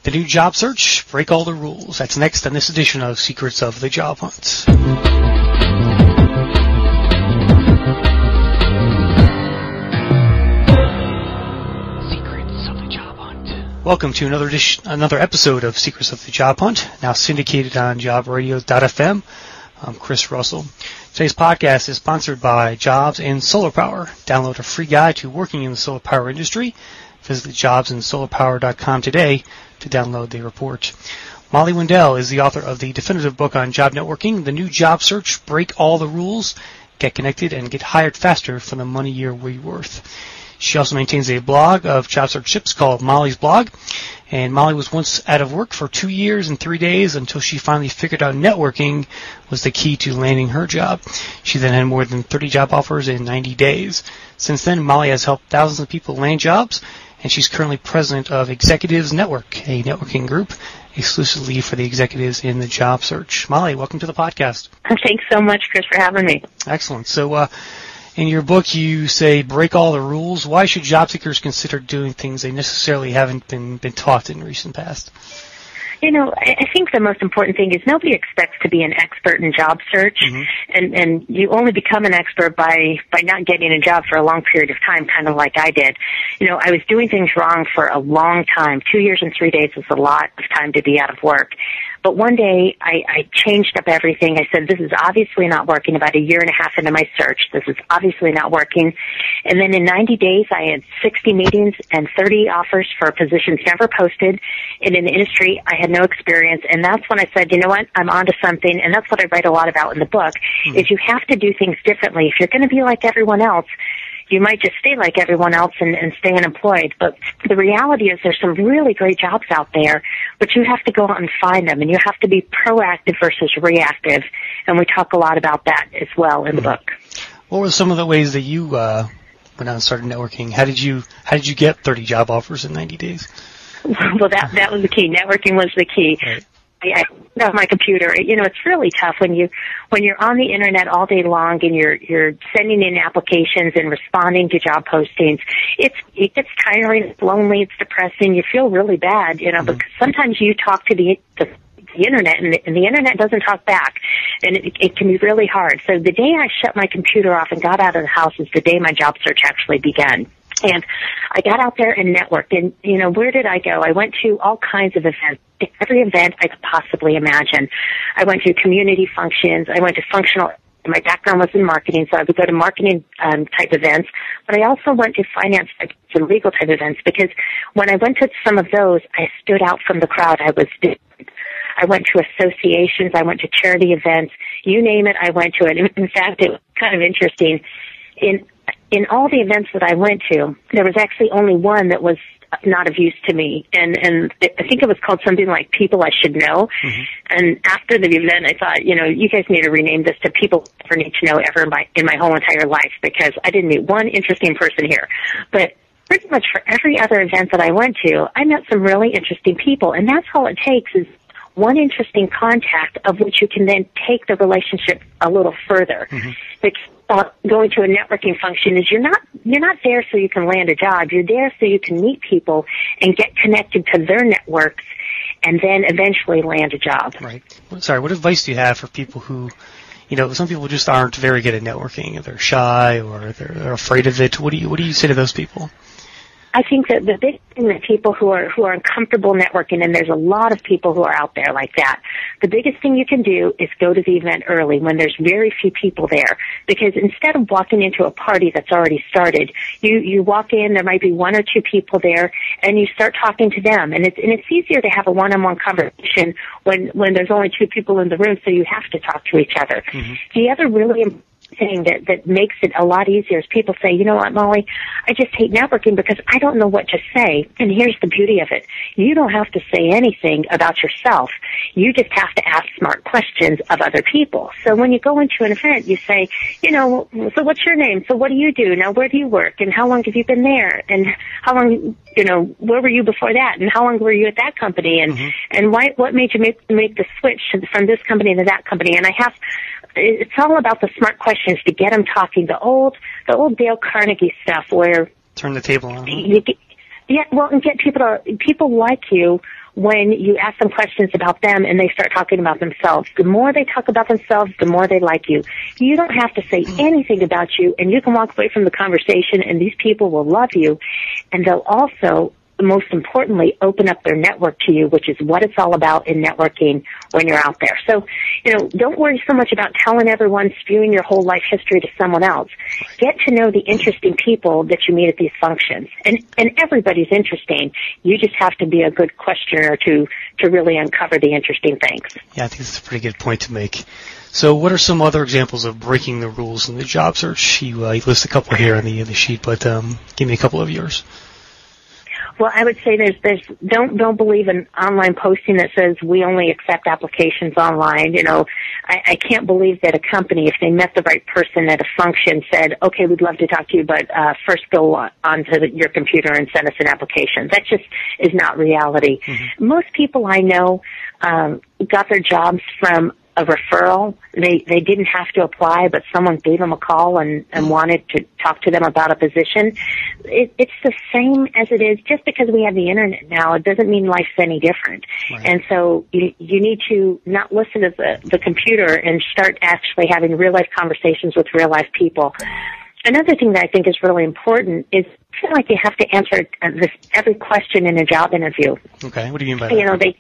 The new job search, break all the rules. That's next on this edition of Secrets of the Job Hunt. Secrets of the Job Hunt. Welcome to another episode of Secrets of the Job Hunt, now syndicated on jobradio.fm. I'm Chris Russell. Today's podcast is sponsored by Jobs in Solar Power. Download a free guide to working in the solar power industry. Visit jobsinsolarpower.com today to download the report. Molly Wendell is the author of the definitive book on job networking, The New Job Search, Break All the Rules, Get Connected, and Get Hired Faster for the Money You're Worth. She also maintains a blog of job search tips called Molly's Blog. And Molly was once out of work for 2 years and 3 days until she finally figured out networking was the key to landing her job. She then had more than 30 job offers in 90 days. Since then, Molly has helped thousands of people land jobs, and she's currently president of Executives Network, a networking group exclusively for the executives in the job search. Molly, welcome to the podcast. Thanks so much, Chris, for having me. Excellent. So, in your book, you say, break all the rules. Why should job seekers consider doing things they necessarily haven't been taught in recent past? You know, I think the most important thing is nobody expects to be an expert in job search, and you only become an expert by not getting a job for a long period of time, kind of like I did. You know, I was doing things wrong for a long time. 2 years and 3 days is a lot of time to be out of work. But one day, I changed up everything. I said, this is obviously not working. About a year and a half into my search, this is obviously not working. And then in 90 days, I had 60 meetings and 30 offers for positions never posted. And in the industry, I had no experience. And that's when I said, you know what, I'm onto something. And that's what I write a lot about in the book, is you have to do things differently. If you're going to be like everyone else, you might just stay like everyone else and stay unemployed. But the reality is there's some really great jobs out there, but you have to go out and find them, and you have to be proactive versus reactive. And we talk a lot about that as well in the book. What were some of the ways that you went out and started networking? How did you get 30 job offers in 90 days? Well, that was the key. Networking was the key. Right. I have my computer. You know, it's really tough when you're on the internet all day long and you're sending in applications and responding to job postings. It gets tiring, it's lonely, it's depressing. You feel really bad, you know, because sometimes you talk to the internet and the internet doesn't talk back, and it can be really hard. So the day I shut my computer off and got out of the house is the day my job search actually began. And I got out there and networked. And, you know, where did I go? I went to all kinds of events, every event I could possibly imagine. I went to community functions. I went to functional. My background was in marketing, so I would go to marketing type events. But I also went to finance and legal type events, because when I went to some of those, I stood out from the crowd. I was different. I went to associations. I went to charity events. You name it, I went to it. In fact, it was kind of interesting. In all the events that I went to, there was actually only one that was not of use to me. And I think it was called something like People I Should Know. And after the event, I thought, you know, you guys need to rename this to People I Never Need to Know Ever in my whole entire life, because I didn't meet one interesting person here. But pretty much for every other event that I went to, I met some really interesting people. And that's all it takes, is one interesting contact of which you can then take the relationship a little further. Going to a networking function is you're not there so you can land a job. You're there so you can meet people and get connected to their networks, and then eventually land a job. Right. Sorry, what advice do you have for people who, you know, some people just aren't very good at networking, they're shy or they're afraid of it? What do you say to those people? I think that the big thing that people who are uncomfortable networking, and there's a lot of people who are out there like that, the biggest thing you can do is go to the event early when there's very few people there. Because instead of walking into a party that's already started, you walk in, there might be one or two people there, and you start talking to them. And it's easier to have a one-on-one conversation when there's only two people in the room, so you have to talk to each other. The other really thing that makes it a lot easier is people say, you know what, Molly, I just hate networking because I don't know what to say. And here's the beauty of it. You don't have to say anything about yourself. You just have to ask smart questions of other people. So when you go into an event, you say, you know, so what's your name? So what do you do? Now, where do you work? And how long have you been there? And how long, you know, where were you before that? And how long were you at that company? And what made you make the switch from this company to that company? And it's all about the smart questions to get them talking. The old Dale Carnegie stuff where turn the table on. And get people like you when you ask them questions about them and they start talking about themselves. The more they talk about themselves, the more they like you. You don't have to say anything about you, and you can walk away from the conversation, and these people will love you, and they'll also, most importantly, open up their network to you, which is what it's all about in networking when you're out there. So, don't worry so much about telling everyone, spewing your whole life history to someone else. Get to know the interesting people that you meet at these functions. And everybody's interesting. You just have to be a good questioner to really uncover the interesting things. Yeah, I think that's a pretty good point to make. So what are some other examples of breaking the rules in the job search? You list a couple here on the sheet, but give me a couple of yours. Well, I would say don't believe an online posting that says we only accept applications online. I can't believe that a company, if they met the right person at a function, said, okay, we'd love to talk to you, but first go onto your computer and send us an application. That just is not reality. Mm-hmm. Most people I know got their jobs from a referral. They didn't have to apply, but someone gave them a call and wanted to talk to them about a position. It's the same as it is. Just because we have the internet now, it doesn't mean life's any different. Right. And so you need to not listen to the computer and start actually having real life conversations with real life people. Another thing that I think is really important is I feel like you have to answer every question in a job interview. Okay, what do you mean by that?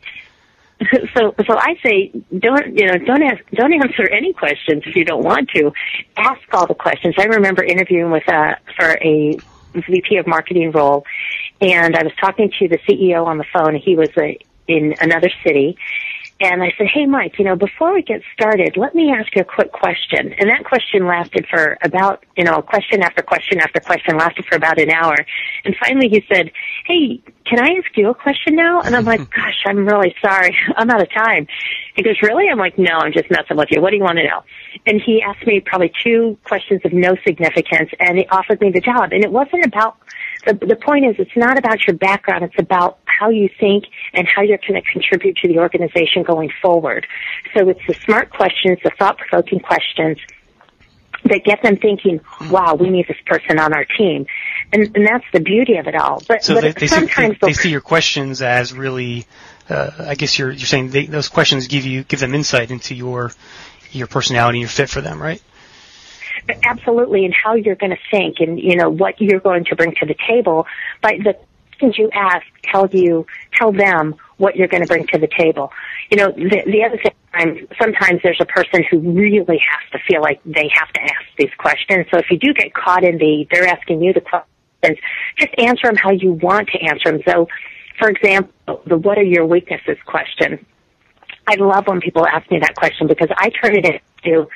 So I say don't answer any questions if you don't want to. Ask all the questions. I remember interviewing for a VP of marketing role, and I was talking to the CEO on the phone. He was in another city. And I said, hey, Mike, before we get started, let me ask you a quick question. And that question lasted for about, question after question after question, lasted for about an hour. And finally he said, hey, can I ask you a question now? And I'm like, gosh, I'm really sorry. I'm out of time. He goes, really? I'm like, no, I'm just messing with you. What do you want to know? And he asked me probably 2 questions of no significance, and he offered me the job. And it wasn't about, the point is, it's not about your background. It's about how you think and how you're going to contribute to the organization going forward. So it's the smart questions, the thought-provoking questions that get them thinking, wow, we need this person on our team. And that's the beauty of it all. But sometimes they see your questions as really, I guess you're saying those questions give them insight into your personality, your fit for them, right? Absolutely, and how you're going to think and, what you're going to bring to the table. By the questions you ask, tell them what you're going to bring to the table. The other thing, sometimes there's a person who really has to feel like they have to ask these questions. So if you do get caught in they're asking you the questions, just answer them how you want to answer them. So, for example, the what are your weaknesses question. I love when people ask me that question because I turn it into,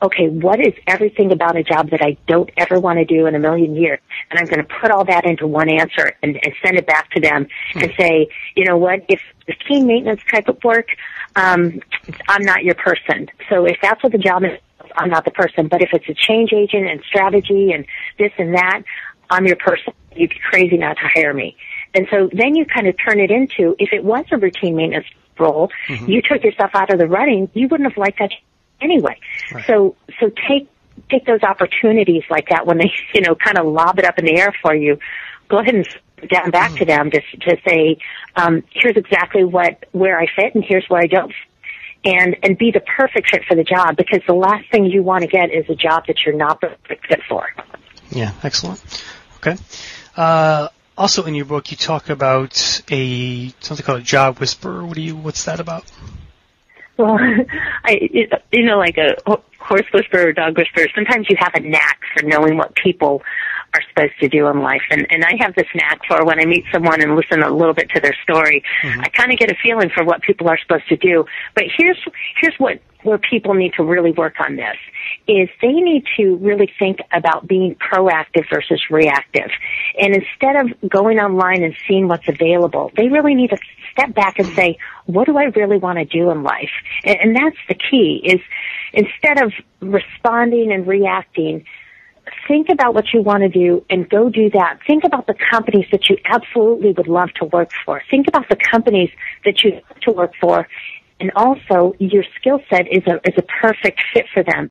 okay, what is everything about a job that I don't ever want to do in a million years? And I'm going to put all that into one answer and send it back to them and say, you know what, if the team maintenance type of work, I'm not your person. So if that's what the job is, I'm not the person. But if it's a change agent and strategy and this and that, I'm your person. You'd be crazy not to hire me. And so then you kind of turn it into, if it was a routine maintenance role, you took yourself out of the running, you wouldn't have liked that anyway. Right. So take those opportunities like that when they, kind of lob it up in the air for you. Go ahead and down back to them to say, here's exactly where I fit and here's where I don't. And be the perfect fit for the job, because the last thing you want to get is a job that you're not the perfect fit for. Yeah, excellent. Okay. Also in your book, you talk about something called a job whisperer. What's that about? Well, like a horse whisperer or dog whisperer, sometimes you have a knack for knowing what people are supposed to do in life. And I have this knack for when I meet someone and listen a little bit to their story, I kind of get a feeling for what people are supposed to do. But here's where people need to really work on this, is they need to really think about being proactive versus reactive. And instead of going online and seeing what's available, they really need to step back and say, what do I really want to do in life? And that's the key, is instead of responding and reacting, think about what you want to do and go do that. Think about the companies that you absolutely would love to work for. Think about the companies that you want to work for, and also your skill set is a perfect fit for them.